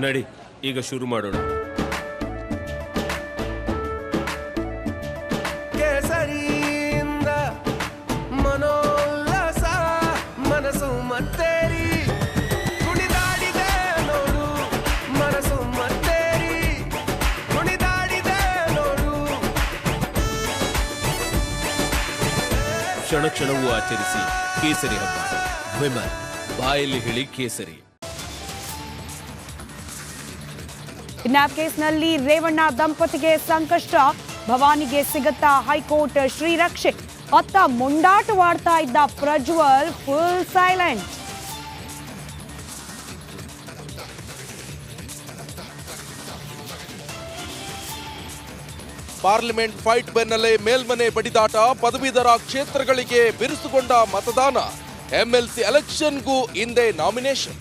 ನಡಿ, ಈಗ ಶುರು ಮಾಡೋಣ. ಕೇಸರಿಯಿಂದ ಮನೋಲ್ಲಾಸ ಮನಸ್ಸು ಮತ್ತೇರಿ ಕುಣಿದಾಡಿದೆ ನೋಡು, ಮನಸ್ಸು ಮತ್ತೇರಿ ಕುಣಿದಾಡಿದೆ ನೋಡು. ಕ್ಷಣ ಕ್ಷಣವೂ ಆಚರಿಸಿ ಕೇಸರಿ ಹಬ್ಬ. ವಿಮಲ್, ಬಾಯಲ್ಲಿ ಹೇಳಿ ಕೇಸರಿ. ಕಿಡ್ನಾಪ್ ಕೇಸ್ನಲ್ಲಿ ರೇವಣ್ಣ ದಂಪತಿಗೆ ಸಂಕಷ್ಟ. ಭವಾನಿಗೆ ಸಿಗುತ್ತಾ ಹೈಕೋರ್ಟ್ ಶ್ರೀರಕ್ಷೆ. ಅತ್ತ ಮುಂಡಾಟವಾಡ್ತಾ ಇದ್ದ Prajwal full silent. Parliament fight ಬೆನ್ನಲ್ಲೇ ಮೇಲ್ಮನೆ ಬಡಿದಾಟ. ಪದವೀಧರ ಕ್ಷೇತ್ರಗಳಿಗೆ ಬಿರುಸುಗೊಂಡ ಮತದಾನ. ಎಂಎಲ್ಸಿ ಎಲೆಕ್ಷನ್ಗೂ ಹಿಂದೆ ನಾಮಿನೇಷನ್.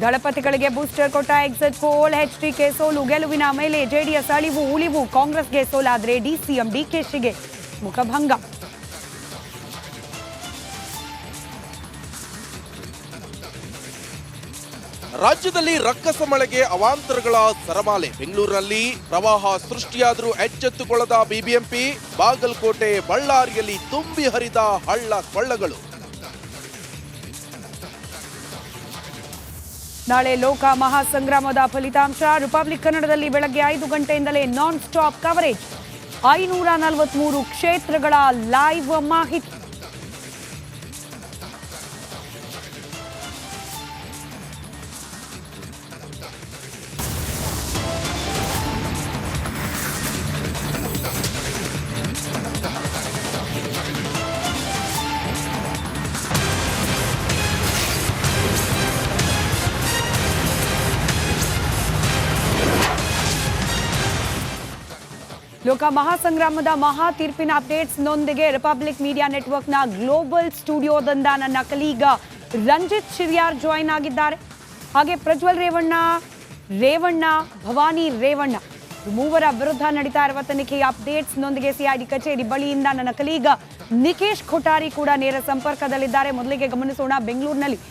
ದಳಪತಿಗಳಿಗೆ ಬೂಸ್ಟರ್ ಕೊಟ್ಟ ಎಕ್ಸಿಟ್ ಪೋಲ್. ಎಚ್ಡಿಕೆ ಸೋಲು. ಗೆಲುವಿನ ಮೇಲೆ ಜೆಡಿಎಸ್ ಅಳಿವು ಉಳಿವು. ಕಾಂಗ್ರೆಸ್ಗೆ ಸೋಲಾದ್ರೆ ಡಿಸಿಎಂ ಡಿಕೆಶಿಗೆ ಮುಖಭಂಗ. ರಾಜ್ಯದಲ್ಲಿ ರಕ್ಕಸ ಮಳೆಗೆ ಅವಾಂತರಗಳ ಸರಮಾಲೆ. ಬೆಂಗಳೂರಿನಲ್ಲಿ ಪ್ರವಾಹ ಸೃಷ್ಟಿಯಾದರೂ ಎಚ್ಚೆತ್ತುಕೊಳ್ಳದ ಬಿಬಿಎಂಪಿ. ಬಾಗಲಕೋಟೆ, ಬಳ್ಳಾರಿಯಲ್ಲಿ ತುಂಬಿ ಹರಿದ ಹಳ್ಳ ಕೊಳ್ಳಗಳು. ನಾಳೆ ಲೋಕ ಮಹಾಸಂಗ್ರಾಮದ ಫಲಿತಾಂಶ. ರಿಪಬ್ಲಿಕ್ ಕನ್ನಡದಲ್ಲಿ ಬೆಳಗ್ಗೆ 5 ಗಂಟೆಯಿಂದಲೇ ನಾನ್ ಸ್ಟಾಪ್ ಕವರೇಜ್. 543 ಕ್ಷೇತ್ರಗಳ ಲೈವ್ ಮಾಹಿತಿ. ಲೋಕ ಮಹಾಸಂಗ್ರಾಮದ ಮಹಾ ತೀರ್ಪಿನ ಅಪ್ಡೇಟ್ಸ್ನೊಂದಿಗೆ ರಿಪಬ್ಲಿಕ್ ಮೀಡಿಯಾ ನೆಟ್ವರ್ಕ್ನ ಗ್ಲೋಬಲ್ ಸ್ಟುಡಿಯೋದಿಂದ ನನ್ನ ಕಲೀಗ ರಂಜಿತ್ ಶಿರ್ಯಾರ್ ಜಾಯಿನ್ ಆಗಿದ್ದಾರೆ. ಹಾಗೆ ಪ್ರಜ್ವಲ್ ರೇವಣ್ಣ, ಭವಾನಿ ರೇವಣ್ಣ ಮೂವರ ವಿರುದ್ಧ ನಡೀತಾ ಇರುವ ತನಿಖೆಯ ಅಪ್ಡೇಟ್ಸ್ನೊಂದಿಗೆ ಸಿಐಡಿ ಕಚೇರಿ ಬಳಿಯಿಂದ ನನ್ನ ಕಲೀಗ ನಿಕೇಶ್ ಖೊಟಾರಿ ಕೂಡ ನೇರ ಸಂಪರ್ಕದಲ್ಲಿದ್ದಾರೆ. ಮೊದಲಿಗೆ ಗಮನಿಸೋಣ ಬೆಂಗಳೂರಿನಲ್ಲಿ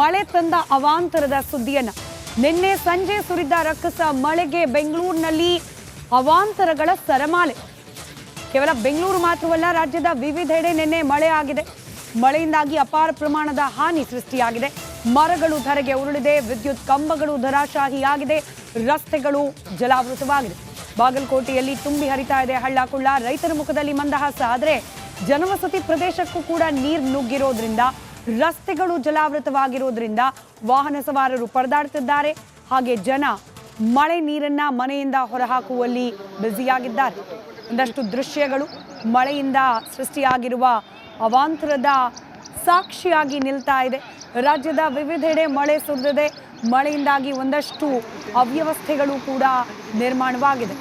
ಮಳೆ ತಂದ ಅವಾಂತರದ ಸುದ್ದಿಯನ್ನ. ನಿನ್ನೆ ಸಂಜೆ ಸುರಿದ ರಕ್ಕಸ ಮಳೆಗೆ ಬೆಂಗಳೂರಿನಲ್ಲಿ ಅವಾಂತರಗಳ ಸರಮಾಲೆ. ಕೇವಲ ಬೆಂಗಳೂರು ಮಾತ್ರವಲ್ಲ, ರಾಜ್ಯದ ವಿವಿಧೆಡೆ ನಿನ್ನೆ ಮಳೆ ಆಗಿದೆ. ಮಳೆಯಿಂದಾಗಿ ಅಪಾರ ಪ್ರಮಾಣದ ಹಾನಿ ಸೃಷ್ಟಿಯಾಗಿದೆ. ಮರಗಳು ಧರೆಗೆ ಉರುಳಿದೆ. ವಿದ್ಯುತ್ ಕಂಬಗಳು ಧರಾಶಾಹಿಯಾಗಿದೆ. ರಸ್ತೆಗಳು ಜಲಾವೃತವಾಗಿದೆ. ಬಾಗಲಕೋಟೆಯಲ್ಲಿ ತುಂಬಿ ಹರಿತಾ ಇದೆ ಹಳ್ಳ ಕೊಳ್ಳ. ರೈತರ ಮುಖದಲ್ಲಿ ಮಂದಹಾಸ. ಆದರೆ ಜನವಸತಿ ಪ್ರದೇಶಕ್ಕೂ ಕೂಡ ನೀರು ನುಗ್ಗಿರೋದ್ರಿಂದ, ರಸ್ತೆಗಳು ಜಲಾವೃತವಾಗಿರೋದ್ರಿಂದ ವಾಹನ ಸವಾರರು ಪರದಾಡ್ತಿದ್ದಾರೆ. ಹಾಗೆ ಜನ ಮಳೆ ನೀರನ್ನ ಮನೆಯಿಂದ ಹೊರಹಾಕುವಲ್ಲಿ ಬ್ಯುಸಿಯಾಗಿದ್ದಾರೆ. ಒಂದಷ್ಟು ದೃಶ್ಯಗಳು ಮಳೆಯಿಂದ ಸೃಷ್ಟಿಯಾಗಿರುವ ಅವಾಂತರದ ಸಾಕ್ಷಿಯಾಗಿ ನಿಲ್ತಾ ಇದೆ. ರಾಜ್ಯದ ವಿವಿಧೆಡೆ ಮಳೆ ಸುರಿದಿದೆ. ಮಳೆಯಿಂದಾಗಿ ಒಂದಷ್ಟು ಅವ್ಯವಸ್ಥೆಗಳು ಕೂಡ ನಿರ್ಮಾಣವಾಗಿದೆ.